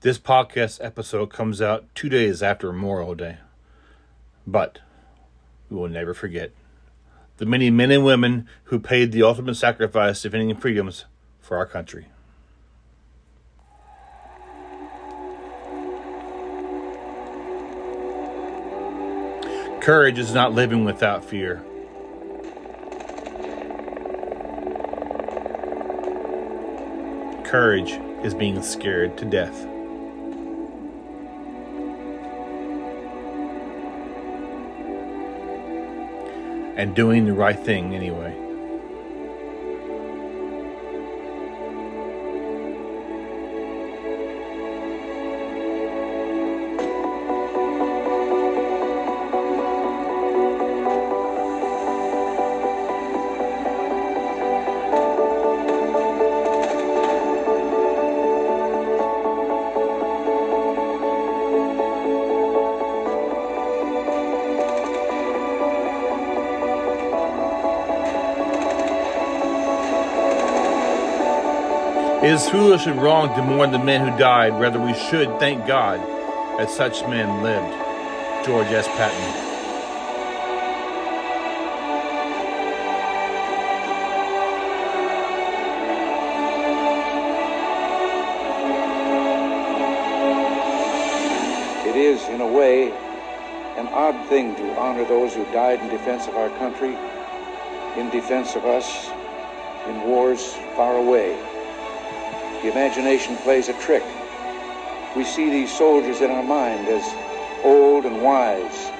This podcast episode comes out 2 days after Memorial Day. But we will never forget the many men and women who paid the ultimate sacrifice defending freedoms for our country. Courage is not living without fear. Courage is being scared to death. And doing the right thing anyway. It is foolish and wrong to mourn the men who died. Rather, we should thank God that such men lived. George S. Patton. It is, in a way, an odd thing to honor those who died in defense of our country, in defense of us, in wars far away. The imagination plays a trick. We see these soldiers in our mind as old and wise.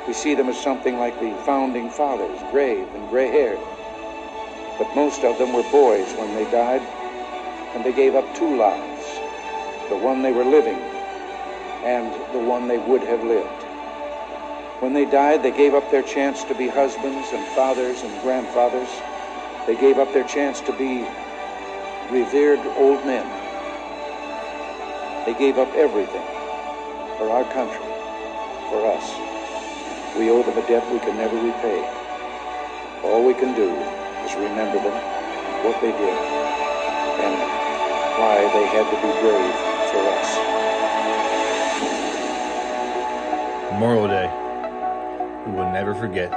We see them as something like the founding fathers, grave and gray-haired. But most of them were boys when they died, and they gave up two lives, the one they were living and the one they would have lived. When they died, they gave up their chance to be husbands and fathers and grandfathers. They gave up their chance to be revered old men. They gave up everything for our country, for us. We owe them a debt we can never repay. All we can do is remember them, what they did, and why they had to be brave for us. Memorial Day. We will never forget.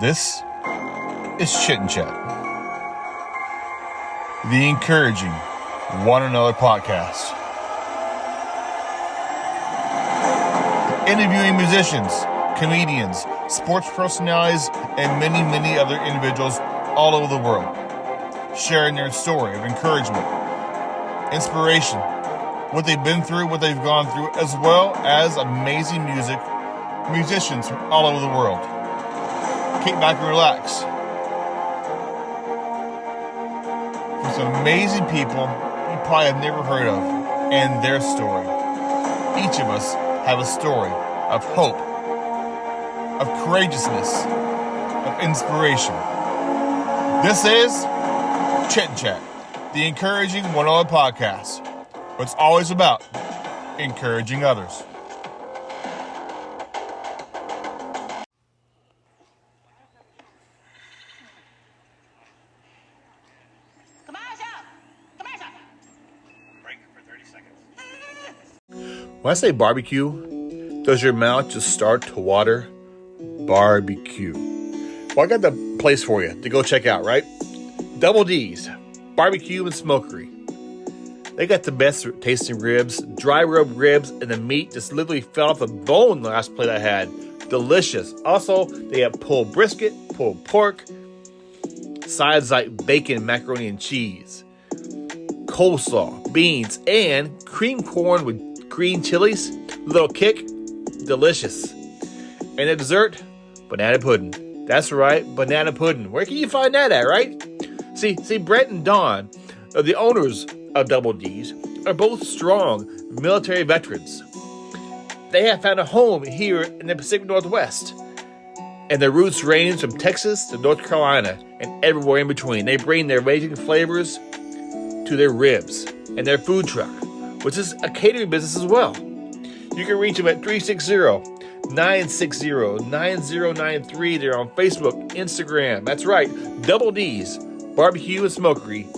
This is Chit and Chat, the encouraging one another podcast. Interviewing musicians, comedians, sports personalities, and many, many other individuals all over the world, sharing their story of encouragement, inspiration, what they've been through, what they've gone through, as well as amazing musicians from all over the world. Kick back and relax. For some amazing people you probably have never heard of and their story. Each of us have a story of hope, of courageousness, of inspiration. This is Chit Chat, the encouraging one-on-one podcast. It's always about encouraging others. When I say barbecue, does your mouth just start to water? Barbecue. Well, I got the place for you to go check out, right? Double D's, Barbecue and Smokery. They got the best tasting ribs, dry rub ribs, and the meat just literally fell off the bone the last plate I had. Delicious. Also, they have pulled brisket, pulled pork, sides like bacon, macaroni, and cheese, coleslaw, beans, and cream corn with green chilies. Little kick. Delicious. And the dessert, banana pudding. That's right, banana pudding. Where can you find that at, right? See, Brett and Don, the owners of Double D's, are both strong military veterans. They have found a home here in the Pacific Northwest, and their roots range from Texas to North Carolina and everywhere in between. They bring their amazing flavors to their ribs and their food truck, which is a catering business as well. You can reach them at 360-960-9093. They're on Facebook, Instagram. That's right, Double D's, Barbecue and Smokery.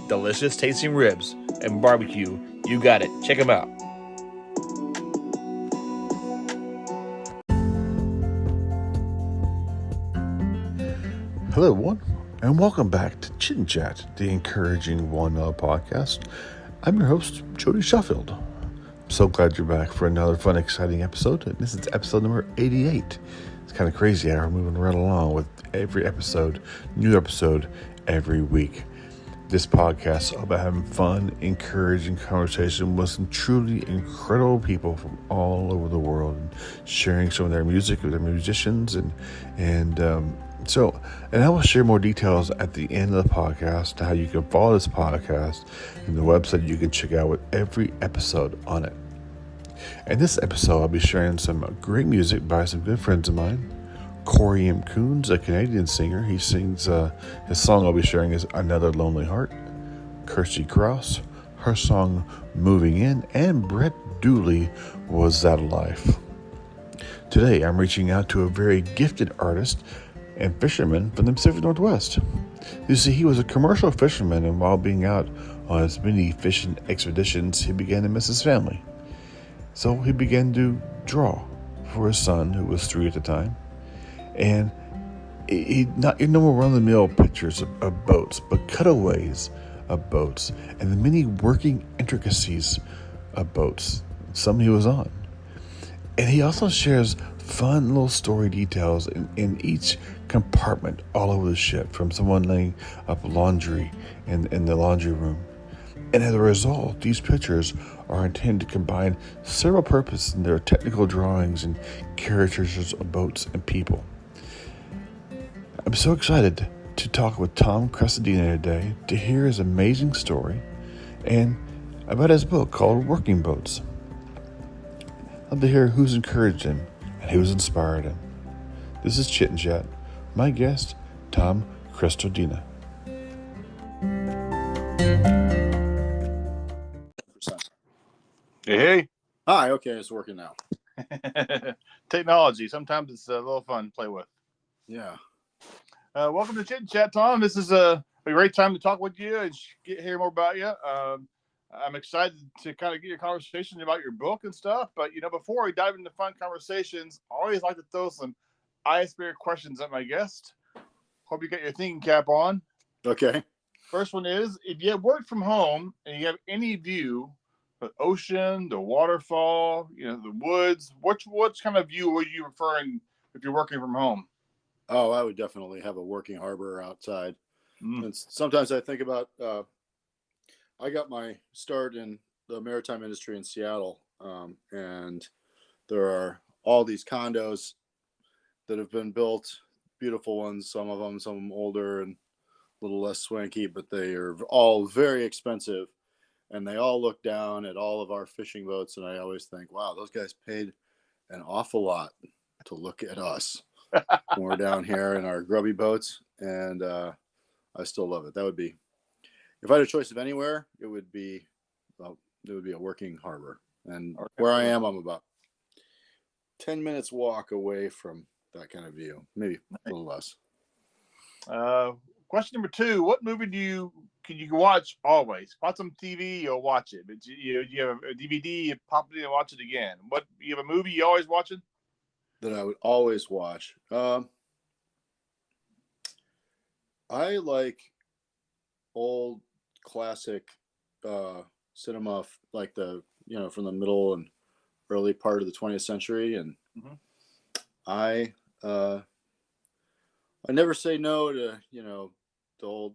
Delicious tasting ribs and barbecue. You got it. Check them out. Hello, everyone, and welcome back to Chit Chat, the encouraging one podcast. I'm your host, Jody Sheffield. I'm so glad you're back for another fun, exciting episode. This is episode number 88. It's kind of crazy how we're moving right along with every episode, new episode every week. This podcast is all about having fun, encouraging conversation with some truly incredible people from all over the world, and sharing some of their music with their musicians, and I will share more details at the end of the podcast, how you can follow this podcast and the website you can check out with every episode on it. In this episode, I'll be sharing some great music by some good friends of mine. Corey M. Coons, a Canadian singer. He sings, his song I'll be sharing is Another Lonely Heart. Kirsty Cross, her song Moving In, and Brett Dooley, Was That a Life? Today, I'm reaching out to a very gifted artist and fisherman from the Pacific Northwest. You see, he was a commercial fisherman, and while being out on his many fishing expeditions, he began to miss his family. So he began to draw for his son, who was 3 at the time. And not your normal run-of-the-mill pictures of boats, but cutaways of boats and the many working intricacies of boats, some he was on. And he also shares fun little story details in each compartment all over the ship, from someone laying up laundry in the laundry room. And as a result, these pictures are intended to combine several purposes in their technical drawings and caricatures of boats and people. I'm so excited to talk with Tom Crestodina today to hear his amazing story and about his book called Working Boats. I'd love to hear who's encouraged him and who's inspired him. This is Chit and Chat. My guest, Tom Crestodina. Hey. Hi, okay, it's working now. Technology. Sometimes it's a little fun to play with. Yeah. Welcome to Chit and Chat, Tom. This is a great time to talk with you and hear more about you. I'm excited to kind of get your conversation about your book and stuff. But, before we dive into fun conversations, I always like to throw some icebreaker questions at my guest. Hope you got your thinking cap on. Okay. First one is, if you work from home and you have any view, the ocean, the waterfall, the woods, what kind of view are you referring if you're working from home? Oh, I would definitely have a working harbor outside. And sometimes I think about, I got my start in the maritime industry in Seattle, and there are all these condos that have been built, beautiful ones, some of them older and a little less swanky, but they are all very expensive, and they all look down at all of our fishing boats, and I always think, wow, those guys paid an awful lot to look at us. when we're down here in our grubby boats, and I still love it. That would be, if I had a choice of anywhere, it would be a working harbor. And where I am, I'm about 10 minutes walk away from that kind of view, maybe a little less. Question number 2: what movie can you watch always? Watch on TV, you'll watch it. But you have a DVD, you pop it in and watch it again. What, you have a movie you always watching? That I would always watch. I like old classic cinema, like from the middle and early part of the 20th century, and I never say no to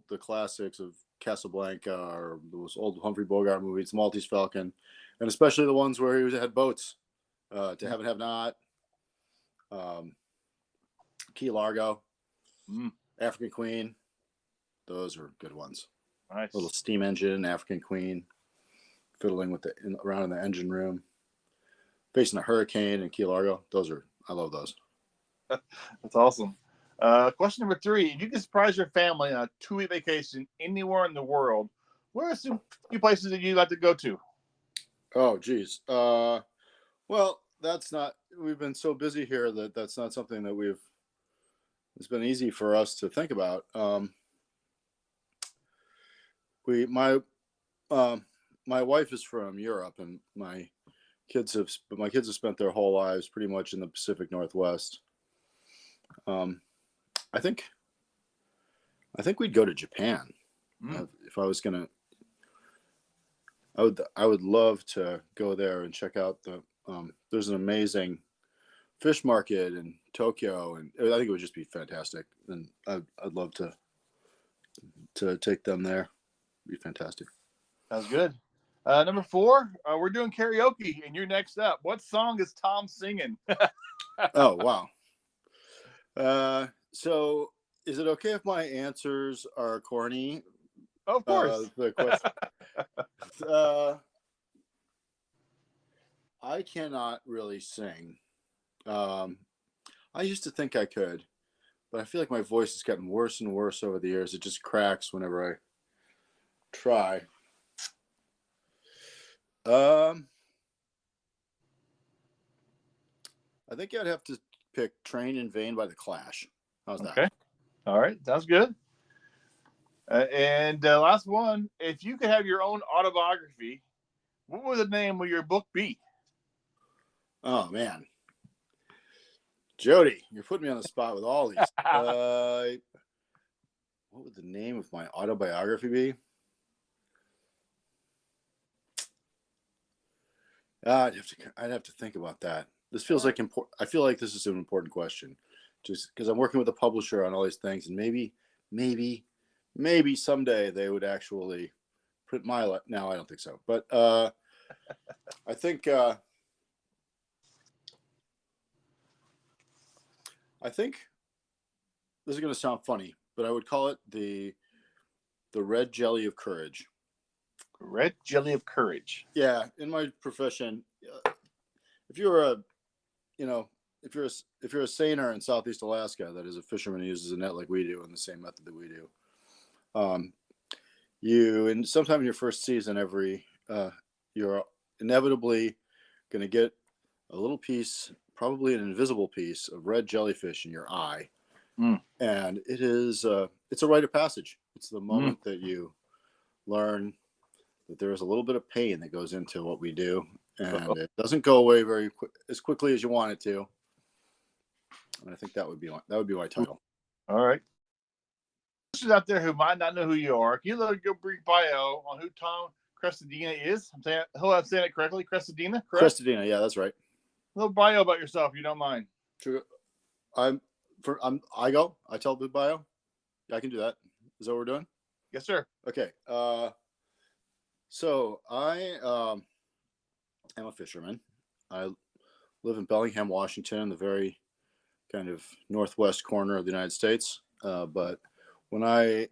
the classics of Casablanca or those old Humphrey Bogart movies, Maltese Falcon, and especially the ones where he had boats. To Have and Have Not, Key Largo, African Queen. Those are good ones. Nice. Little steam engine, African Queen, fiddling around in the engine room, facing a hurricane in Key Largo. I love those. That's awesome. Question number 3: if you could surprise your family on a 2-week vacation anywhere in the world, where are some few places that you'd like to go to? Oh, geez. Well, we've been so busy here that's not something that it's been easy for us to think about. My wife is from Europe, and my kids have spent their whole lives pretty much in the Pacific Northwest. I think we'd go to Japan. If I was gonna, I would love to go there and check out there's an amazing fish market in Tokyo, and I think it would just be fantastic. And I'd love to take them there. It'd be fantastic. Sounds good. Number 4, we're doing karaoke, and you're next up. What song is Tom singing? Oh, wow. So is it okay if my answers are corny? Of course. The question. I cannot really sing. I used to think I could, but I feel like my voice has gotten worse and worse over the years. It just cracks whenever I try. I think I'd have to pick Train in Vain by The Clash. How's that? Okay. All right. Sounds good. And last one: if you could have your own autobiography, what would the name of your book be? Oh, man. Jody, you're putting me on the spot with all these. What would the name of my autobiography be? I'd have to think about that. This feels like important. I feel like this is an important question, just because I'm working with a publisher on all these things, and maybe someday they would actually print my. No, I don't think so. But I think this is going to sound funny, but I would call it the Red Jelly of Courage. Red Jelly of Courage. Yeah, in my profession, if you're a seiner in Southeast Alaska that is a fisherman who uses a net like we do, in the same method that we do, and sometime in your first season, you're inevitably going to get a little piece, probably an invisible piece of red jellyfish in your eye, and it's a rite of passage. It's the moment that you learn that there is a little bit of pain that goes into what we do, and it doesn't go away as quickly as you want it to. And I think that would be my title. All right. Listeners out there who might not know who you are, can you let go brief bio on who Tom Crestodina is? I'm saying it correctly. Crestodina, correct? Crestodina, yeah, that's right. A little bio about yourself, if you don't mind. True. I tell the bio. Yeah, I can do that. Is that what we're doing? Yes, sir. Okay. So I am a fisherman. I live in Bellingham, Washington, the very kind of northwest corner of the United States. But when I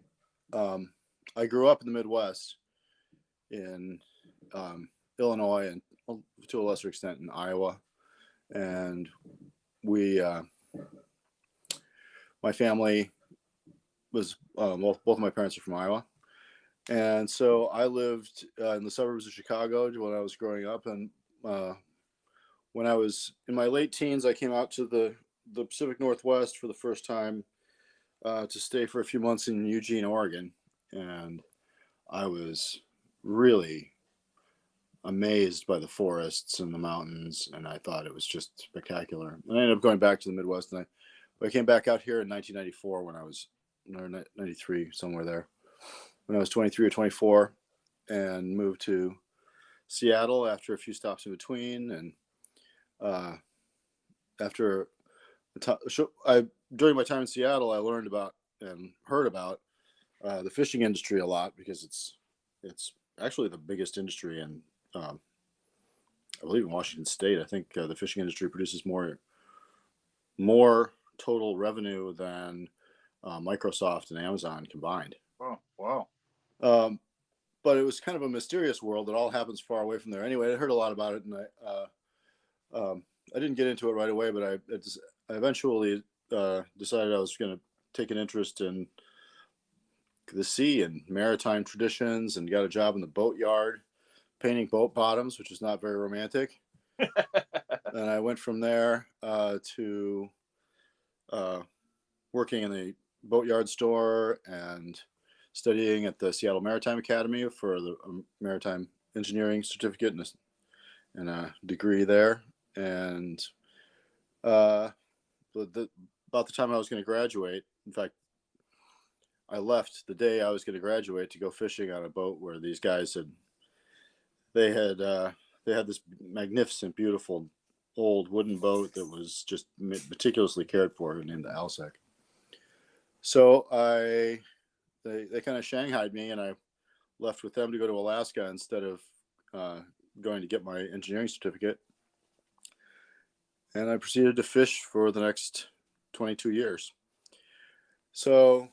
grew up in the Midwest, in Illinois, and to a lesser extent in Iowa, and we my family was both of my parents are from Iowa, and so I lived in the suburbs of Chicago when I was growing up. And when I was in my late teens, I came out to the Pacific Northwest for the first time to stay for a few months in Eugene, Oregon, and I was really amazed by the forests and the mountains, and I thought it was just spectacular. And I ended up going back to the Midwest, and I came back out here in 1994 when I was, or 93, somewhere there, when I was 23 or 24, and moved to Seattle after a few stops in between. And after during my time in Seattle, I learned about and heard about the fishing industry a lot, because it's actually the biggest industry in I believe in Washington State. I think the fishing industry produces more total revenue than Microsoft and Amazon combined. Oh, wow. But it was kind of a mysterious world. It all happens far away from there. Anyway, I heard a lot about it, and I didn't get into it right away, but I eventually decided I was going to take an interest in the sea and maritime traditions, and got a job in the boat yard painting boat bottoms, which is not very romantic. And I went from there to working in the boatyard store and studying at the Seattle Maritime Academy for the maritime engineering certificate and a degree there. And about the time I was going to graduate, in fact, I left the day I was going to graduate to go fishing on a boat where these guys had this magnificent, beautiful old wooden boat that was just meticulously cared for, named the Alsec. So they kind of shanghaied me, and I left with them to go to Alaska instead of going to get my engineering certificate. And I proceeded to fish for the next 22 years. So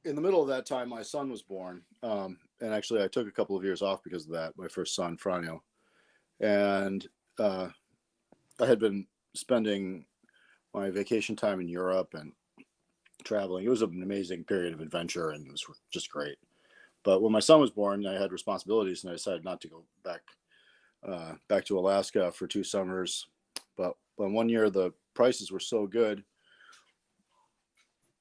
in the middle of that time, my son was born. And actually, I took a couple of years off because of that, my first son, Franio. And I had been spending my vacation time in Europe and traveling. It was an amazing period of adventure, and it was just great. But when my son was born, I had responsibilities, and I decided not to go back to Alaska for 2 summers. But one year, the prices were so good.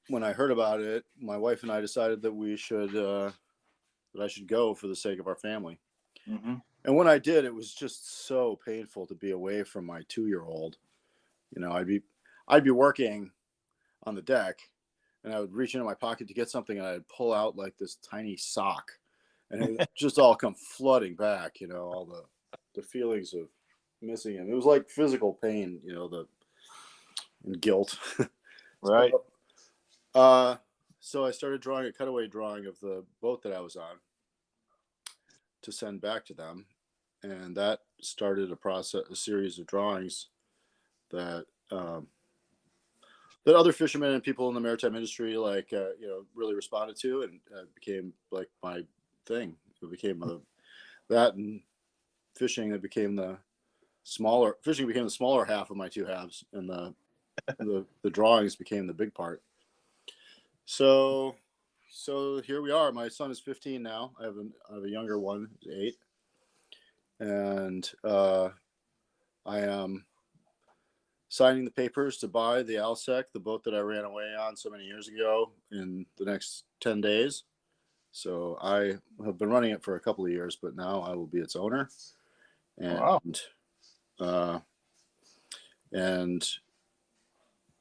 When I heard about it, my wife and I decided that I should go for the sake of our family. Mm-hmm. And when I did, it was just so painful to be away from my 2-year-old. You know, I'd be working on the deck, and I would reach into my pocket to get something, and I'd pull out like this tiny sock, and it would just all come flooding back. You know, all the feelings of missing him. It was like physical pain. You know, and guilt. Right. So I started drawing a cutaway drawing of the boat that I was on to send back to them, and that started a series of drawings that other fishermen and people in the maritime industry really responded to, and became like my thing. It became that and fishing. It became the smaller half of my 2 halves, and the drawings became the big part. So here we are. My son is 15 now. I have a younger one, who's 8, and I am signing the papers to buy the Alsec, the boat that I ran away on so many years ago, in the next 10 days. So I have been running it for a couple of years, but now I will be its owner. And wow. And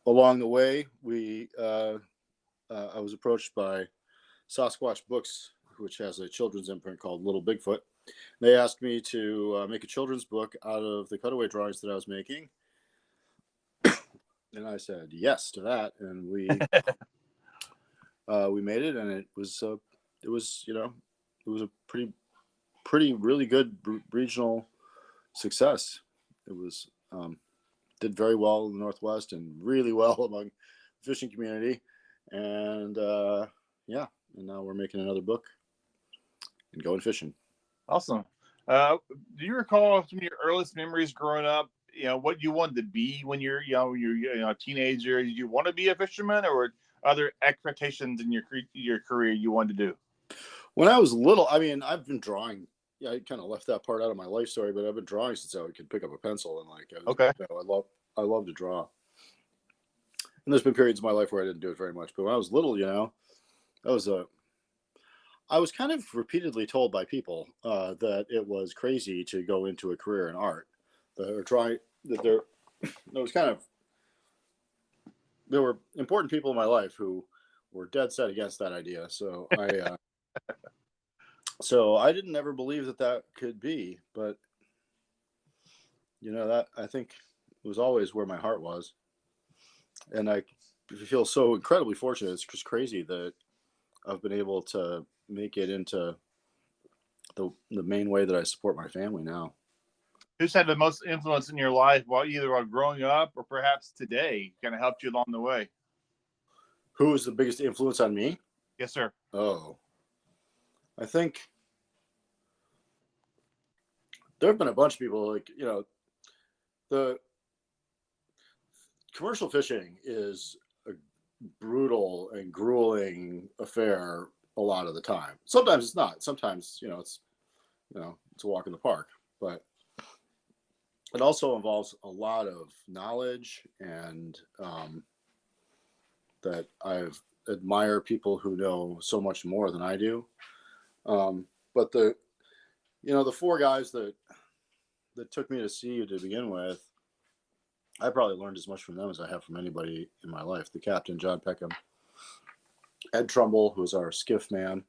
along the way, I was approached by Sasquatch Books, which has a children's imprint called Little Bigfoot. They asked me to make a children's book out of the cutaway drawings that I was making. And I said yes to that, and we made it, and it was a pretty really good regional success. It was did very well in the Northwest and really well among the fishing community, and and now we're making another book and going fishing. Awesome. Do you recall some of your earliest memories growing up what you wanted to be when you're a teenager? Did you want to be a fisherman, or other expectations in your career you wanted to do? When I was little, I mean, I've been drawing. Yeah, I kind of left that part out of my life story, but I've been drawing since I could pick up a pencil, and Okay. I love to draw. And there's been periods of my life where I didn't do it very much, but when I was little, I was kind of repeatedly told by people that it was crazy to go into a career in art. There were important people in my life who were dead set against that idea. So I didn't ever believe that could be, but that I think it was always where my heart was. And I feel so incredibly fortunate. It's just crazy that I've been able to make it into the main way that I support my family now. Who's had the most influence in your life, either while growing up or perhaps today, kind of helped you along the way? Who was the biggest influence on me? Yes, sir. Oh, I think there have been a bunch of people. The commercial fishing is a brutal and grueling affair a lot of the time. Sometimes it's not. Sometimes it's a walk in the park, but it also involves a lot of knowledge, and that I admire people who know so much more than I do. But the four guys that took me to sea to begin with, I probably learned as much from them as I have from anybody in my life. The captain, John Peckham, Ed Trumbull, who was our skiff man,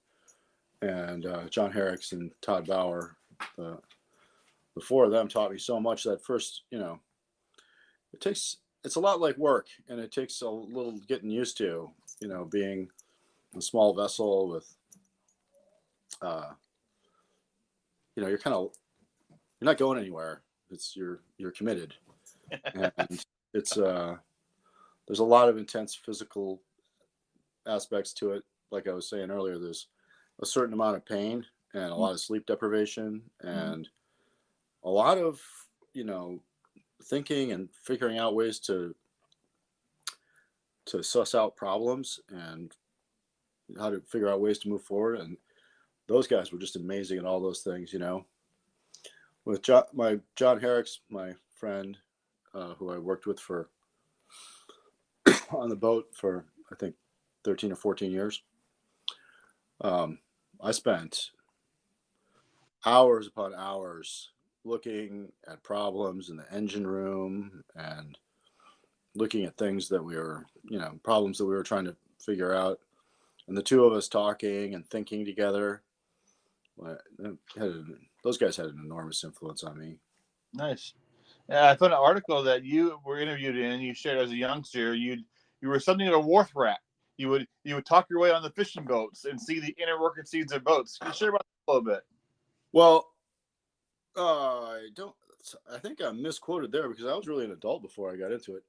and John Herricks and Todd Bauer. The four of them taught me so much that first, it's a lot like work, and it takes a little getting used to, being a small vessel with, you're not going anywhere. You're committed. And it's there's a lot of intense physical aspects to it. Like I was saying earlier, there's a certain amount of pain and a lot of sleep deprivation and a lot of thinking and figuring out ways to suss out problems and how to figure out ways to move forward. And those guys were just amazing at all those things. With John Herricks, my friend, who I worked with on the boat for, I think, 13 or 14 years. I spent hours upon hours looking at problems in the engine room and looking at things that we were, problems that we were trying to figure out. And the two of us talking and thinking together, those guys had an enormous influence on me. Nice. I found an article that you were interviewed in. You shared as a youngster. You were something of a wharf rat. You would talk your way on the fishing boats and see the inner workings of boats. Can you share about that a little bit? Well, I think I misquoted there because I was really an adult before I got into it.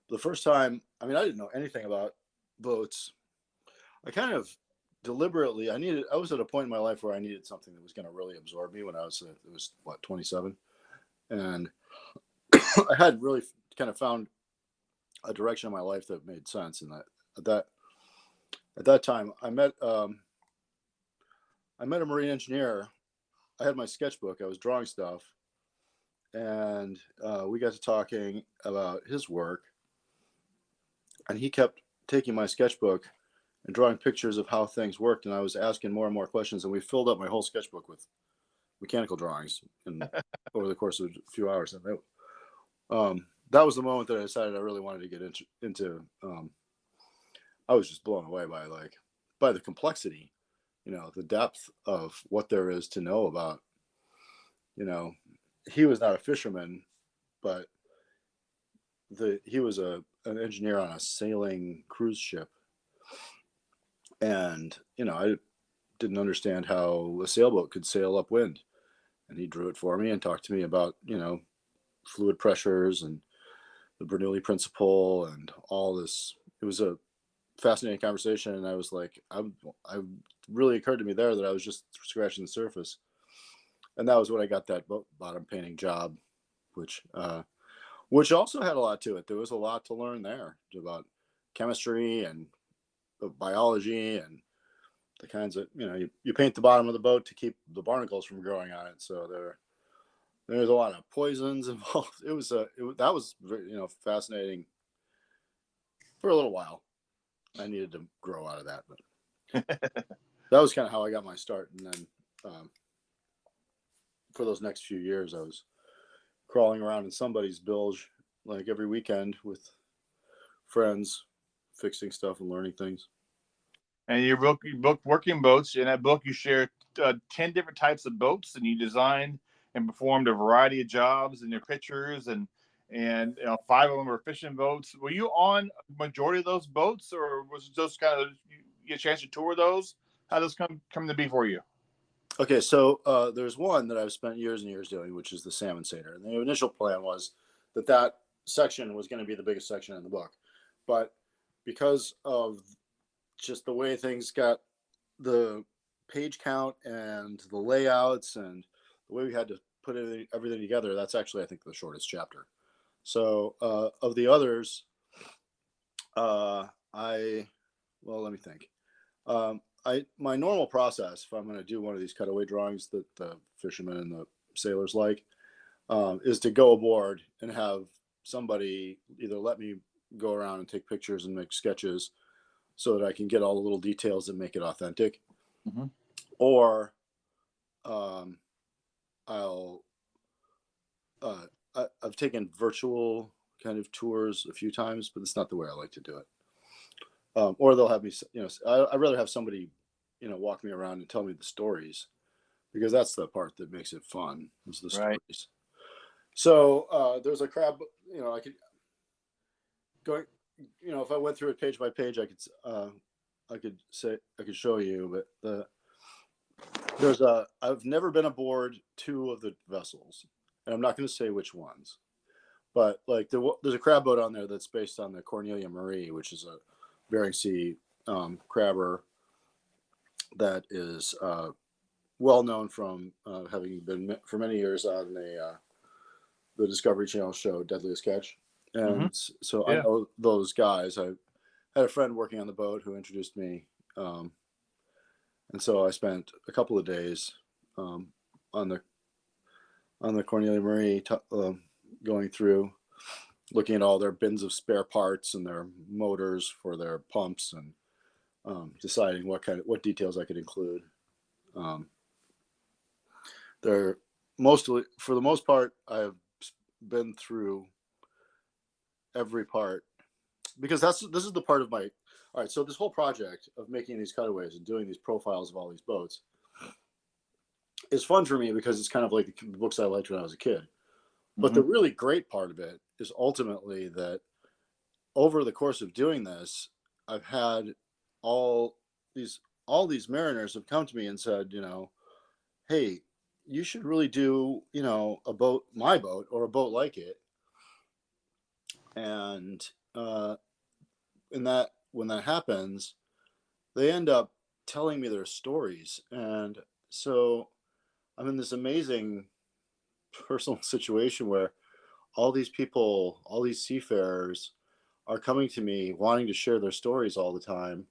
The first time, I mean, I didn't know anything about boats. I kind of deliberately, I was at a point in my life where I needed something that was going to really absorb me when I was 27. And I had really kind of found a direction in my life that made sense. And at that time, I met a marine engineer. I had my sketchbook. I was drawing stuff, and we got to talking about his work. And he kept taking my sketchbook and drawing pictures of how things worked. And I was asking more and more questions. And we filled up my whole sketchbook with mechanical drawings over the course of a few hours. And that was the moment that I decided I really wanted to get into. I was just blown away by the complexity, the depth of what there is to know about. He was not a fisherman, but he was an engineer on a sailing cruise ship. And, I didn't understand how a sailboat could sail upwind. And he drew it for me and talked to me about, fluid pressures and the Bernoulli principle and all this. It was a fascinating conversation. And I was like, I really occurred to me there that I was just scratching the surface. and that was when I got that bottom painting job, which also had a lot to it. There was a lot to learn there about chemistry and biology and the kinds of, you paint the bottom of the boat to keep the barnacles from growing on it. So there's a lot of poisons involved. That was very, fascinating for a little while. I needed to grow out of that, but that was kind of how I got my start. And then for those next few years, I was crawling around in somebody's bilge like every weekend with friends, fixing stuff and learning things. And your book Working Boats. In that book, you share 10 different types of boats, and you designed and performed a variety of jobs in your pictures, and 5 of them were fishing boats. Were you on a majority of those boats, or was it just kind of you get a chance to tour those? How does this come to be for you? Okay, so there's one that I've spent years and years doing, which is the Salmon Seder. And the initial plan was that section was going to be the biggest section in the book. But because of just the way things got, the page count and the layouts and the way we had to put everything together, that's actually, I think, the shortest chapter. So of the others, let me think. My normal process, if I'm going to do one of these cutaway drawings that the fishermen and the sailors like, is to go aboard and have somebody either let me go around and take pictures and make sketches so that I can get all the little details that make it authentic, mm-hmm. or I've taken virtual kind of tours a few times, but it's not the way I like to do it. Or they'll have me, I'd rather have somebody, walk me around and tell me the stories, because that's the part that makes it fun, is the stories. Right. So there's a crab, I could go, if I went through it page by page, I could show you, but I've never been aboard 2 of the vessels, and I'm not going to say which ones, but like there's a crab boat on there that's based on the Cornelia Marie, which is a Bering Sea crabber that is well known from having been for many years on the Discovery Channel show Deadliest Catch. And so I know those guys. I had a friend working on the boat who introduced me. And so I spent a couple of days on the Cornelia Marie going through, looking at all their bins of spare parts and their motors for their pumps, and deciding what details I could include. For the most part, I've been through every part, because this is the part of my, all right, so this whole project of making these cutaways and doing these profiles of all these boats is fun for me, because it's kind of like the books I liked when I was a kid. But the really great part of it is ultimately that over the course of doing this, I've had all these mariners have come to me and said, hey, you should really do, my boat or a boat like it. And when that happens, they end up telling me their stories. And so I'm in this amazing personal situation where all these people, all these seafarers are coming to me wanting to share their stories all the time.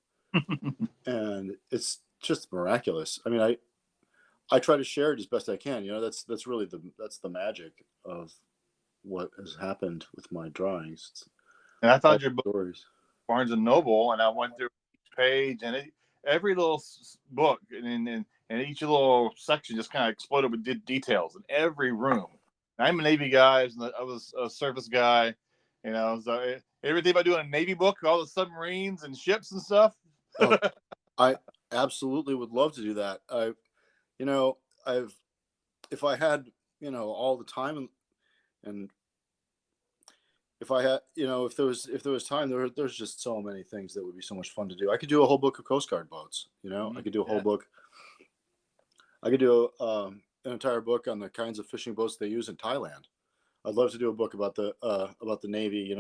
And it's just miraculous. I mean, I try to share it as best I can. That's really the magic of what has happened with my drawings. And I found your book, stories. Barnes and Noble, and I went through each page, and every little book and each little section just kind of exploded with details in every room. I'm a Navy guy, I was a surface guy, so everything about doing a Navy book, all the submarines and ships and stuff. Oh, I absolutely would love to do that. If I had, all the time, and if I had, if there was time, there's just so many things that would be so much fun to do. I could do a whole book of Coast Guard boats. I could do a whole book. I could do an entire book on the kinds of fishing boats they use in Thailand. I'd love to do a book about the Navy.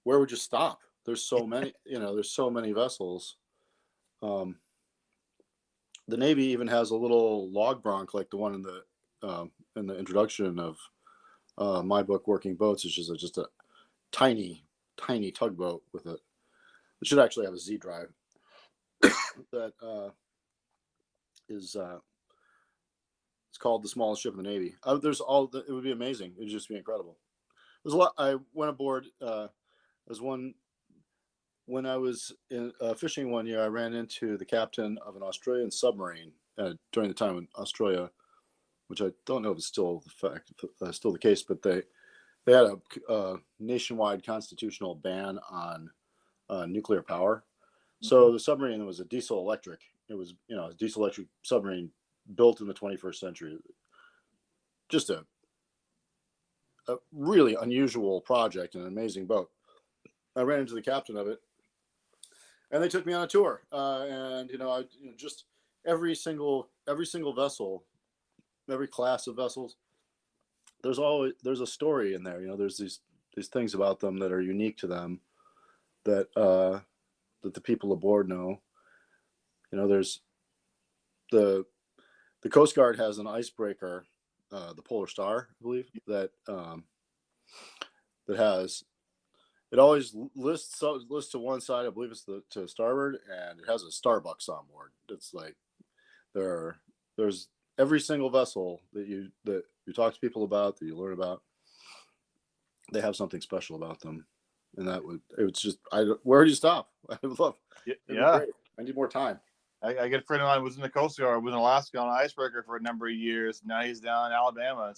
Where would you stop? There's so many, there's so many vessels. the Navy even has a little log bronc like the one in the introduction of my book, Working Boats, which is just a tiny tugboat with it should actually have a Z drive that is it's called the smallest ship in the Navy. It would be amazing. It would just be incredible. There's a lot. I went aboard. When I was fishing one year, I ran into the captain of an Australian submarine during the time in Australia, which I don't know if it's still still the case, but they had a nationwide constitutional ban on nuclear power. So the submarine was a diesel electric. It was a diesel electric submarine built in the 21st century. Just a really unusual project and an amazing boat. I ran into the captain of it, and they took me on a tour. Just every single vessel, every class of vessels, there's a story in there. There's these things about them that are unique to them that the people aboard know. There's the Coast Guard has an icebreaker, the Polar Star, I believe, that has. It always lists to one side. I believe it's to starboard, and it has a Starbucks on board. It's like there's every single vessel that you talk to people about, that you learn about. They have something special about them, and where do you stop? I would love. Yeah. I need more time. I get a friend of mine who was in the Coast Guard, was in Alaska on an icebreaker for a number of years. Now he's down in Alabama,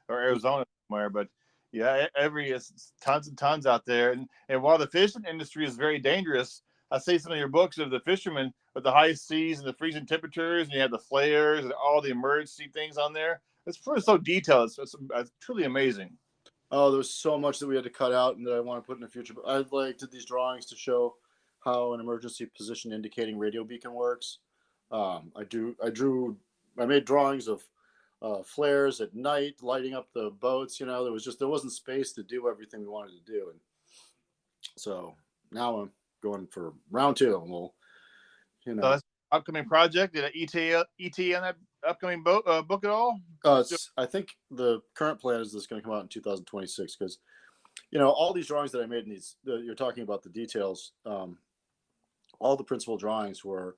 or Arizona somewhere. But yeah, is tons and tons out there. And while the fishing industry is very dangerous, I see some of your books of the fishermen with the high seas and the freezing temperatures, and you have the flares and all the emergency things on there. It's so detailed. It's truly amazing. Oh, there's so much that we had to cut out and that I want to put in the future. But I did these drawings to show how an emergency position indicating radio beacon works. I made drawings of flares at night, lighting up the boats. There wasn't space to do everything we wanted to do. And so now I'm going for round 2, and we'll, So that's upcoming project. Did ET on that upcoming book at all? I think the current plan is this is going to come out in 2026, because all these drawings that I made in these, you're talking about the details. All the principal drawings were,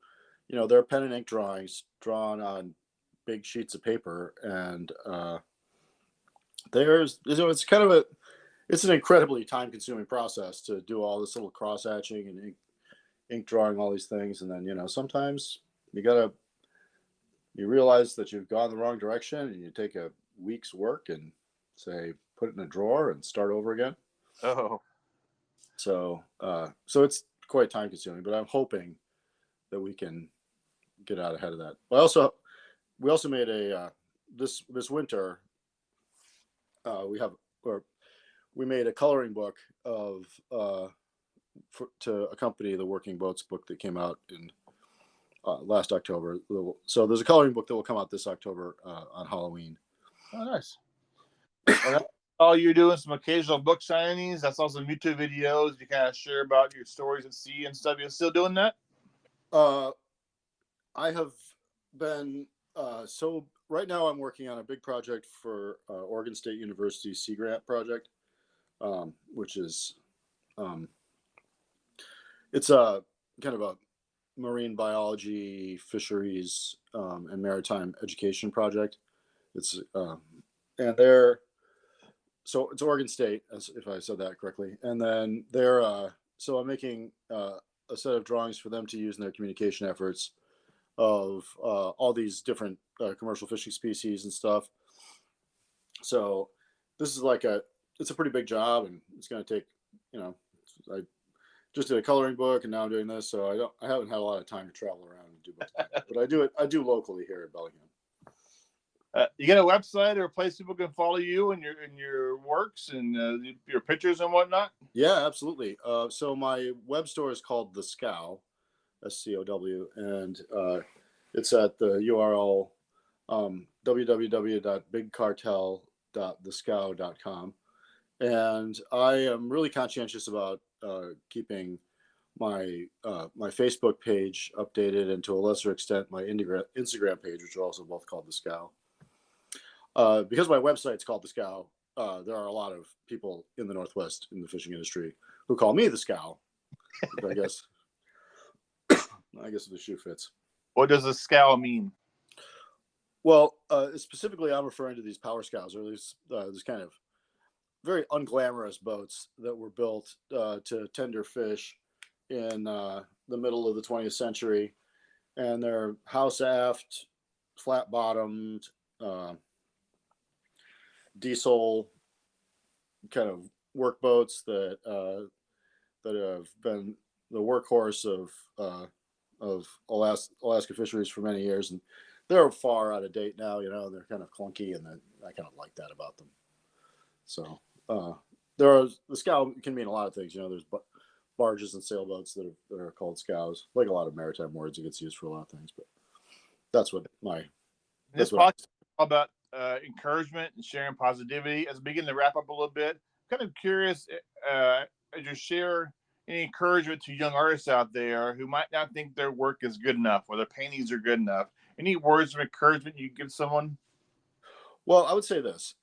they're pen and ink drawings drawn on big sheets of paper, and it's an incredibly time-consuming process to do all this little cross-hatching and ink drawing all these things, and then sometimes you realize that you've gone the wrong direction, and you take a week's work and say put it in a drawer and start over again. Oh, so it's quite time consuming, but I'm hoping that we can get out ahead of that. We also made this winter we made a coloring book to accompany the Working Boats book that came out in last October. So there's a coloring book that will come out this October on Halloween. Oh, nice. Oh, you're doing some occasional book signings. That's also YouTube videos. You kind of share about your stories at sea and stuff. You're still doing that? I have been right now I'm working on a big project for Oregon State University Sea Grant project, which is it's a kind of a marine biology, fisheries, and maritime education project. It's so it's Oregon State, if I said that correctly. And then so I'm making a set of drawings for them to use in their communication efforts of all these different commercial fishing species and stuff. So this is it's a pretty big job, and it's going to take, I just did a coloring book, and now I'm doing this. So I haven't had a lot of time to travel around and do books, but I do locally here at Bellingham. You got a website or a place people can follow you and your works and your pictures and whatnot? Yeah, absolutely. So my web store is called The Scow, SCOW, and it's at the URL www.bigcartel.thescow.com. And I am really conscientious about keeping my Facebook page updated, and to a lesser extent my Instagram page, which are also both called The Scow. Because my website's called The Scow, there are a lot of people in the Northwest in the fishing industry who call me The Scow. I guess the shoe fits. What does a scow mean? Well, specifically, I'm referring to these power scows, or these kind of very unglamorous boats that were built to tender fish in the middle of the 20th century, and they're house aft, flat bottomed, diesel kind of work boats that have been the workhorse of Alaska fisheries for many years, and they're far out of date now. They're kind of clunky, and I kind of like that about them. So the scow can mean a lot of things. There's barges and sailboats that are called scows. Like a lot of maritime words, it gets used for a lot of things, but that's what this podcast is all about encouragement and sharing positivity. As we begin to wrap up a little bit, I'm kind of curious as you share any encouragement to young artists out there who might not think their work is good enough or their paintings are good enough. Any words of encouragement you give someone? Well, I would say this.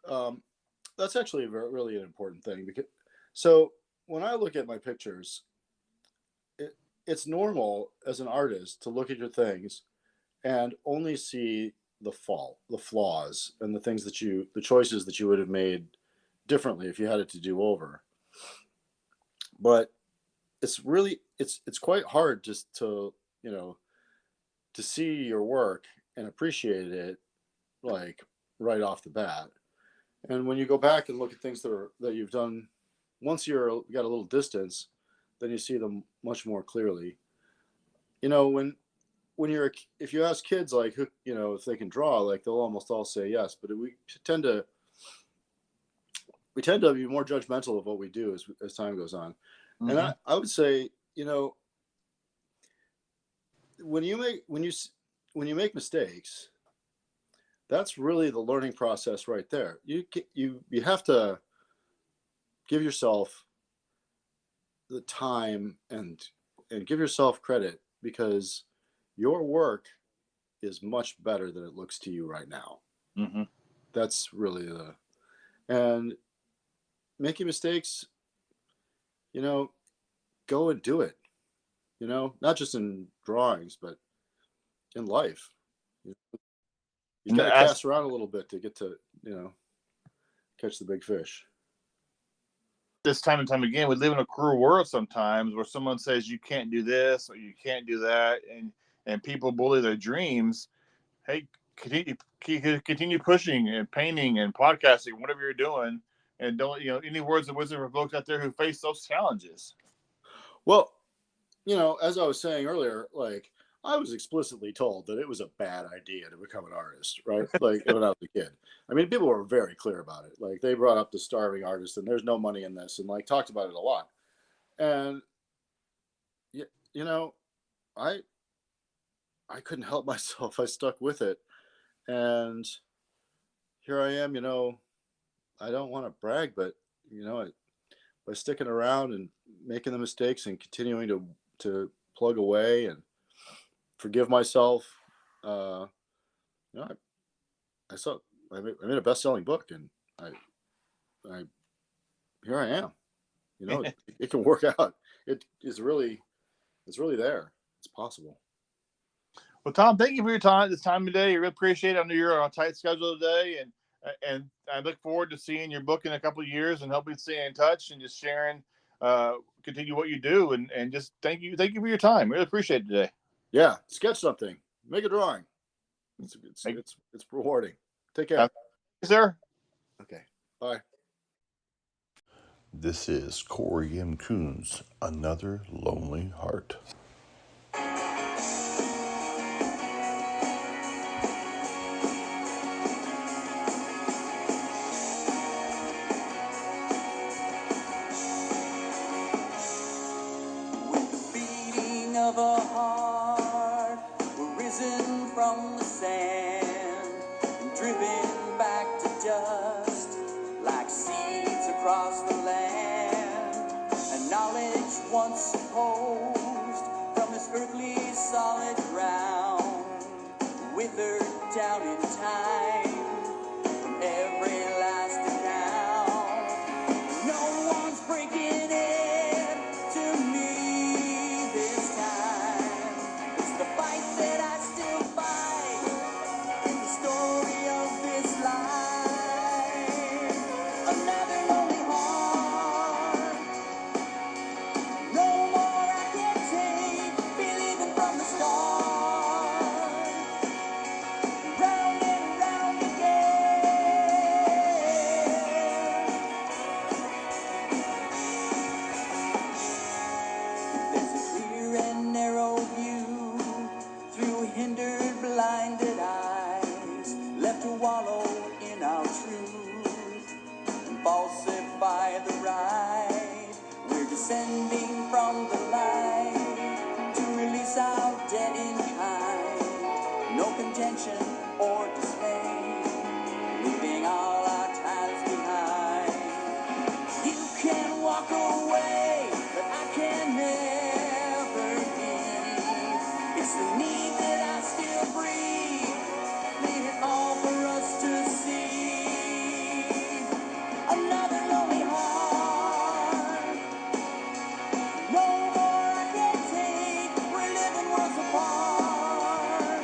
That's actually really an important thing, because so when I look at my pictures, it's normal as an artist to look at your things and only see the flaws, and the choices that you would have made differently if you had it to do over. But it's really it's quite hard just to see your work and appreciate it like right off the bat. And when you go back and look at things that you've done, once you got a little distance, then you see them much more clearly. If you ask kids like who, if they can draw, like they'll almost all say yes, but we tend to be more judgmental of what we do as time goes on. Mm-hmm. And I would say, when you make mistakes, that's really the learning process right there. You have to give yourself the time and give yourself credit, because your work is much better than it looks to you right now. Mm-hmm. That's really and making mistakes, go and do it, not just in drawings, but in life. You got to cast around a little bit to get to, catch the big fish. This time and time again, we live in a cruel world sometimes where someone says you can't do this or you can't do that, and people bully their dreams. Hey, continue pushing and painting and podcasting, whatever you're doing, and don't, any words of wisdom for folks out there who face those challenges. Well, as I was saying earlier, like, I was explicitly told that it was a bad idea to become an artist, right? Like when I was a kid. I mean, people were very clear about it. Like they brought up the starving artist and there's no money in this, and like talked about it a lot. And I couldn't help myself. I stuck with it. And here I am, I don't want to brag, but by sticking around and making the mistakes and continuing to plug away and forgive myself, I made a best-selling book, and I here I am. It can work out. It's really there. It's possible. Well, Tom, thank you for your time this time today. I really appreciate it. I know you're on a tight schedule today, and I look forward to seeing your book in a couple of years and hoping to stay in touch and just sharing, continue what you do, and just thank you for your time. Really appreciate it today. Yeah, sketch something, make a drawing. It's rewarding. Take care. Sir. Okay. Bye. This is Corey M. Coons, Another Lonely Heart. With the beating of a heart, we're risen from the sand and driven back to dust like seeds across the land. And knowledge once supposed from this earthly solid ground, withered down in time from every last account. No one's breaking it to me this time. It's the fight that I still fight in the story of this life. Another lonely heart. No more I can take, believing from the start. Round and round again. There's a clear and narrow view through hindered, blinded eyes, left to wallow in our truth and falsify the right. We're descending from the light to release our dead in kind. No contention or dismay, leaving all our ties behind. You can walk away, but I can never leave. It's the need that I still breathe, leave it all for us to see. Another lonely heart. No more I can take, we're living worlds apart.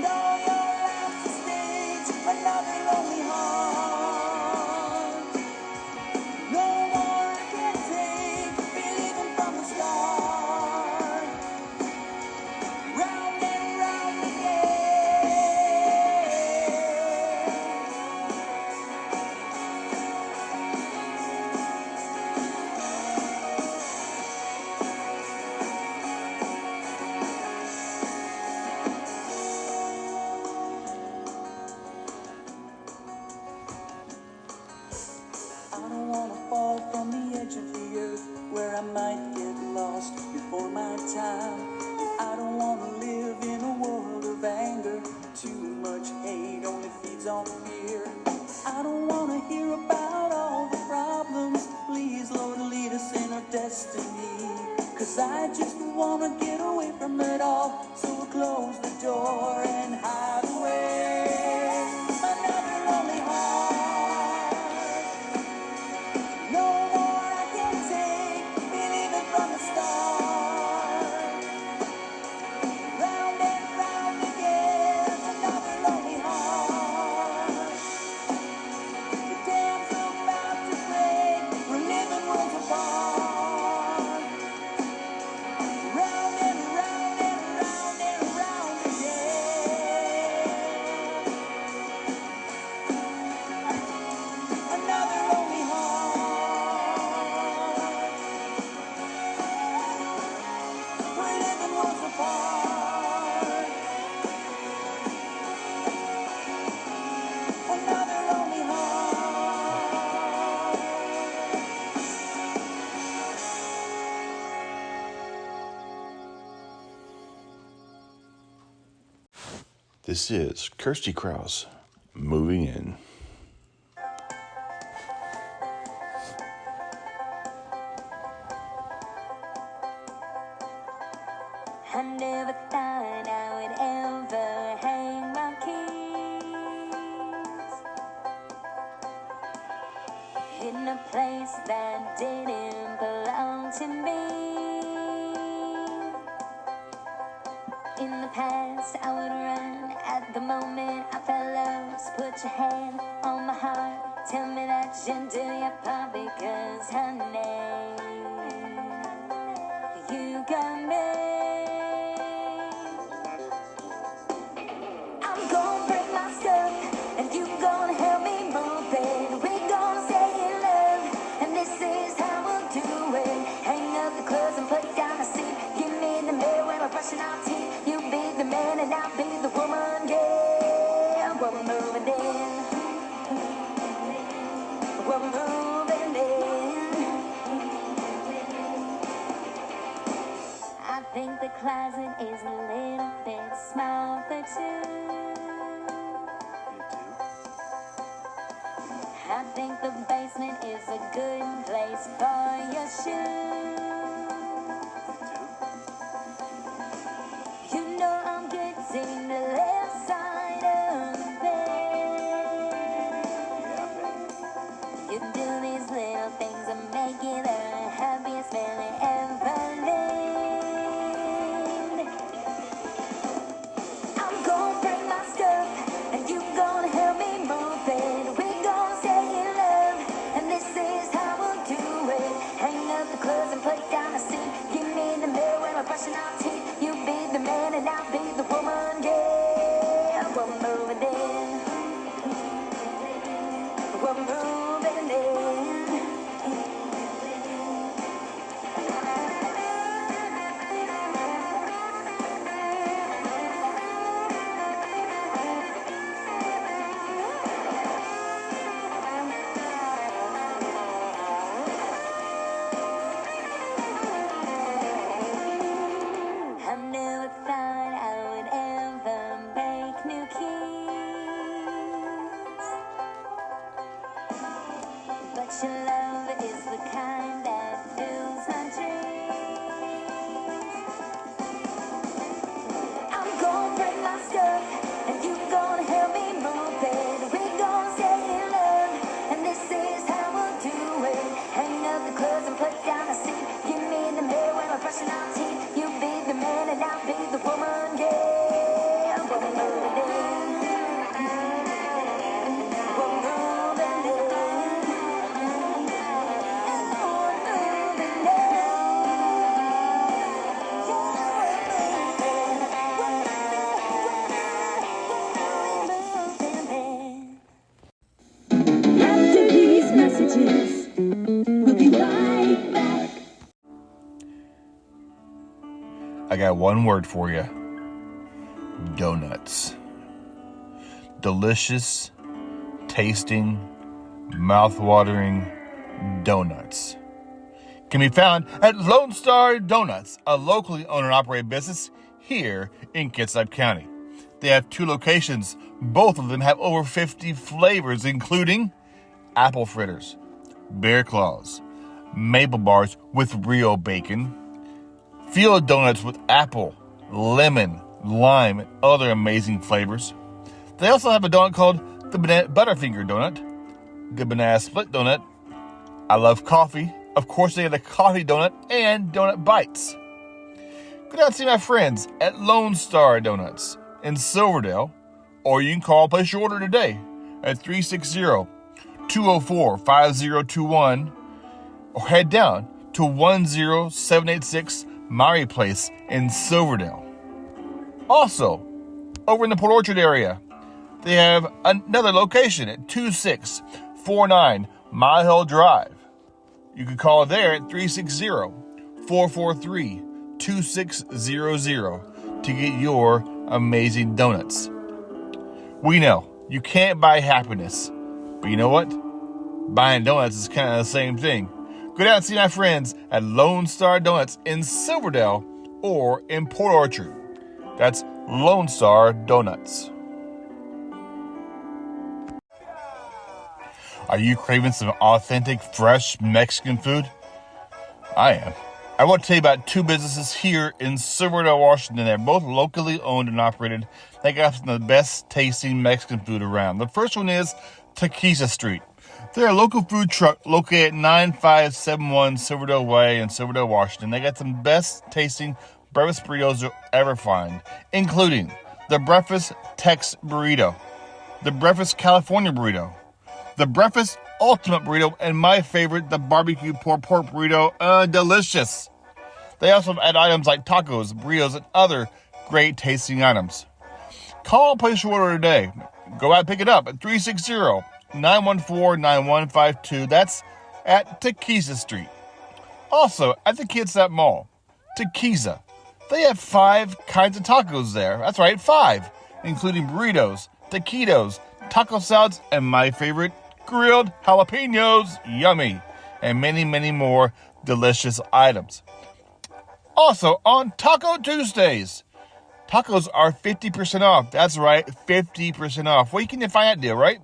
No, your life's a stage, another lonely heart. No more I can take, believing from the start. Round and round I don't wanna fall from the edge of the earth where I might get lost before my time. I don't wanna live in a world of anger. Too much hate only feeds on fear. I don't wanna hear about all the problems. Please, Lord, lead us in our destiny. 'Cause I just wanna get away from it all. So we'll close the door and hide away. Another lonely heart. No more I can take, believing from the start. Round and round again, another lonely heart. The dam's about to break, we're living worlds apart. Round and round and round and round again. Another lonely heart. We're living worlds apart. Another lonely heart. This is Kirsty Krause, Moving In. I never thought I would ever hang my keys in a place that didn't belong to me. In the past, I would run. At the moment, I felt lost. Put your hand on my heart. Tell me that you do your part, because honey, you got me. I'm gonna break my stuff, and you gonna help me move it. We're gonna stay in love, and this is how we'll do it. Hang up the clothes and put down the seat. Give me the mirror when we're brushing our teeth. You be the man and I'll be the woman, yeah. We're moving in. We're moving in. I think the closet is a little bit small for two. I think the basement is a good place for your shoes. You know I'm getting the left side of the bed. You do these little things that make it the happiest feeling ever lived. I'm gonna bring my stuff, and you gonna help me move it. We're gonna stay in love, and this is how we'll do it. Hang up the clothes and put down the seat. Give me the mirror when we're brushing our teeth. You be the man and I'll be the woman, yeah. We're moving in. We're moving in. I never thought I would ever make new keys, but your love is the kind that fills my dreams. I'm gonna bring my stuff, and you gonna help me move it. We're gonna stay in love, and this is how we'll do it. Hang up the clothes and put down the seat. Give me the mirror when we're brushing our teeth. You be the man and I'll be the woman, yeah. We're moving in. We're moving in. After these messages, we'll be right back. I got one word for you. Donuts. Delicious, tasting, mouth-watering donuts. Can be found at Lone Star Donuts, a locally owned and operated business here in Kitsap County. They have 2 locations. Both of them have over 50 flavors, including apple fritters, bear claws, maple bars with real bacon, field donuts with apple, lemon, lime, and other amazing flavors. They also have a donut called the Banana Butterfinger Donut, the Banana Split Donut. I love coffee. Of course, they have the coffee donut and donut bites. Go down and see my friends at Lone Star Donuts in Silverdale, or you can call and place your order today at 360-204-5021, or head down to 10786 Maury Place in Silverdale. Also, over in the Port Orchard area, they have another location at 2649 Mile Hill Drive. You can call there at 360-443-2600 to get your amazing donuts. We know you can't buy happiness, but you know what? Buying donuts is kind of the same thing. Go down and see my friends at Lone Star Donuts in Silverdale or in Port Orchard. That's Lone Star Donuts. Are you craving some authentic, fresh Mexican food? I am. I want to tell you about 2 businesses here in Silverdale, Washington. They're both locally owned and operated. They got some of the best tasting Mexican food around. The first one is Tequila Street. They're a local food truck located at 9571 Silverdale Way in Silverdale, Washington. They got some best tasting breakfast burritos you'll ever find, including the Breakfast Tex Burrito, the Breakfast California Burrito, the Breakfast Ultimate Burrito, and my favorite, the Barbecue Pork Burrito. Delicious. They also add items like tacos, burritos, and other great tasting items. Call and place your order today. Go out and pick it up at 360-914-9152. That's at Tequila Street. Also, at the Kitsap Mall, Tequila. They have 5 kinds of tacos there. That's right, 5, including burritos, taquitos, taco salads, and my favorite, grilled jalapenos. Yummy. And many, many more delicious items. Also, on Taco Tuesdays, tacos are 50% off. That's right, 50% off. Where can you find that deal, right?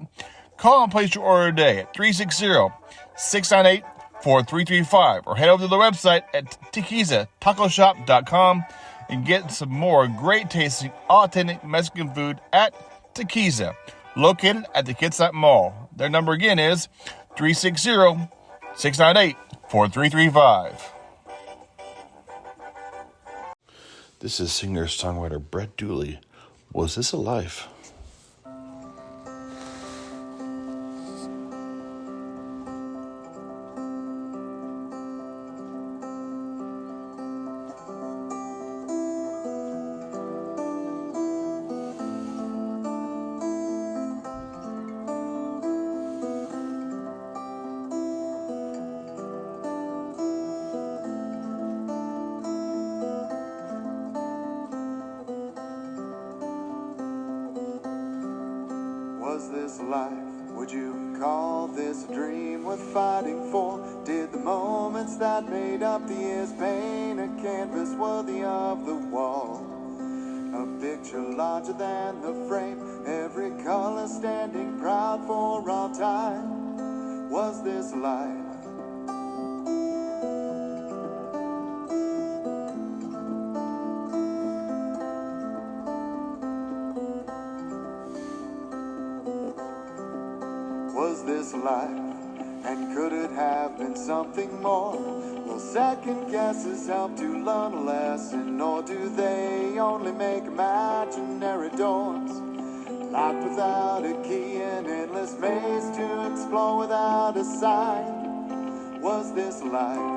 Call and place your order today at 360-698-4335 or head over to the website at tequizatacoshop.com and get some more great tasting, authentic Mexican food at Tequiza, located at the Kitsap Mall. Their number again is 360-698-4335. This is singer-songwriter Brett Dooley. Was This a Life? Was this life? Would you call this a dream worth fighting for? Did the moments that made up the years paint a canvas worthy of the wall? A picture larger than the frame, every color standing proud for all time. Was this life? Was this life? And could it have been something more? Will second guesses help to learn a lesson, or do they only make imaginary doors? Locked without a key, an endless maze to explore without a sign. Was this life?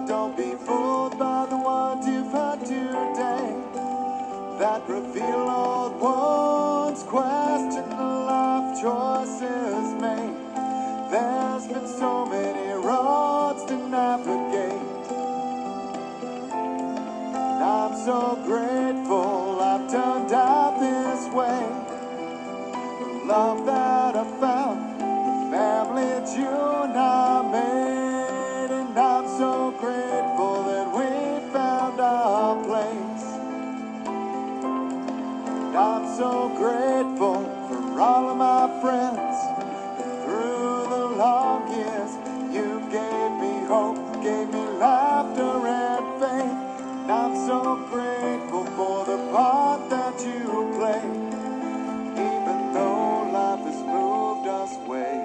Don't be fooled by the words you've heard today that reveal old wounds, question the life choices made. There's been so many roads to navigate, and I'm so grateful I've turned out this way. The love that I found, the family June I made, and I'm so grateful that we found our place. And I'm so grateful for all of my friends. And through the long years, you gave me hope, gave me laughter and faith. And I'm so grateful for the part that you played, even though life has moved us away.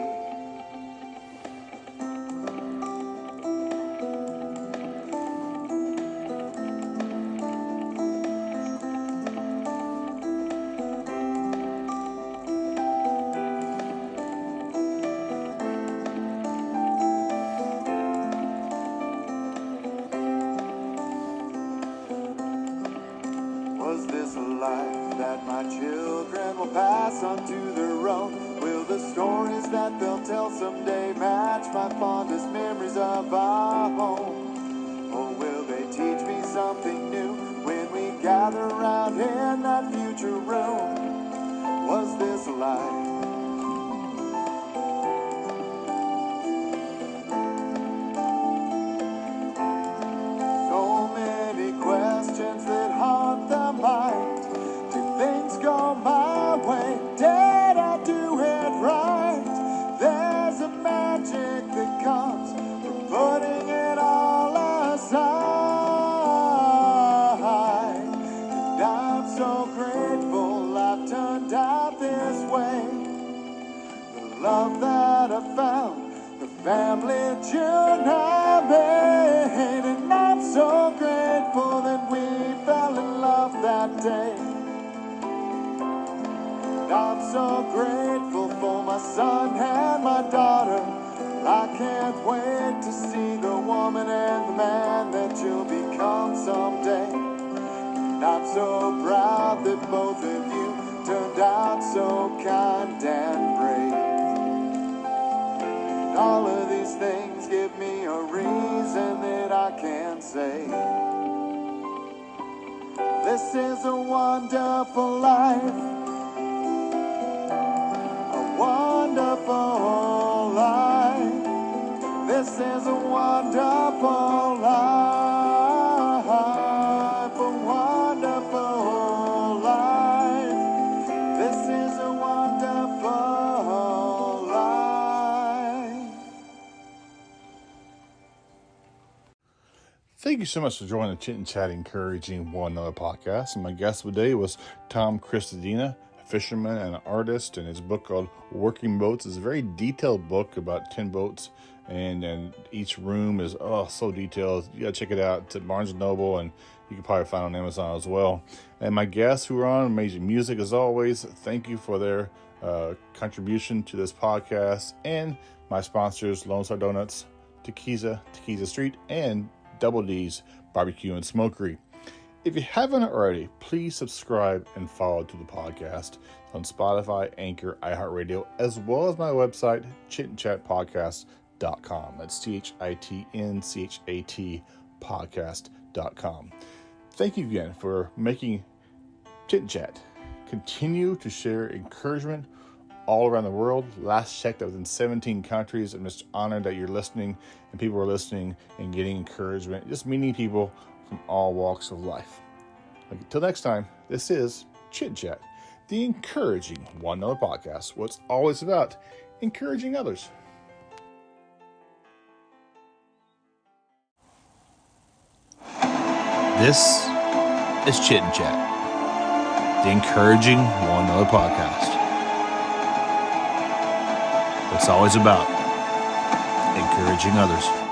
Was this a life that my children will pass on to their own? Will the stories that they'll tell someday match my fondest memories of our home? Or will they teach me something new when we gather around in that future room? Was this a life? So many questions that haunt the mind. Do things go my way? Did I do it right? There's a magic that comes from putting it all aside. And I'm so grateful I've turned out this way. The love that I found, the family June I made, and I'm so grateful that we fell in love that day. And I'm so grateful for my son and my daughter. I can't wait to see the woman and the man that you'll become someday. And I'm so proud that both of you turned out so kind and brave. And all of these things give me a reason that I can say this is a wonderful life. Thank you so much for joining the Chit and Chat Encouraging One Another podcast. And my guest today was Tom Crestodina, a fisherman and an artist, and his book called Working Boats is a very detailed book about 10 boats, and each room is so detailed. You gotta check it out. It's at Barnes & Noble, and you can probably find it on Amazon as well. And my guests who are on Amazing Music, as always, thank you for their contribution to this podcast, and my sponsors, Lone Star Donuts, Tequila Street, and Double D's Barbecue and Smokery. If you haven't already, please subscribe and follow to the podcast on Spotify, Anchor, iHeartRadio, as well as my website, chitandchatpodcast.com. That's CHITNCHAT podcast.com. Thank you again for making Chit and Chat continue to share encouragement all around the world. Last checked, I was in 17 countries. I'm just honored that you're listening and people are listening and getting encouragement, just meeting people from all walks of life. Until next time, this is Chit Chat, the encouraging one another podcast. What's always about encouraging others. This is Chit and Chat, the encouraging one another podcast. It's always about encouraging others.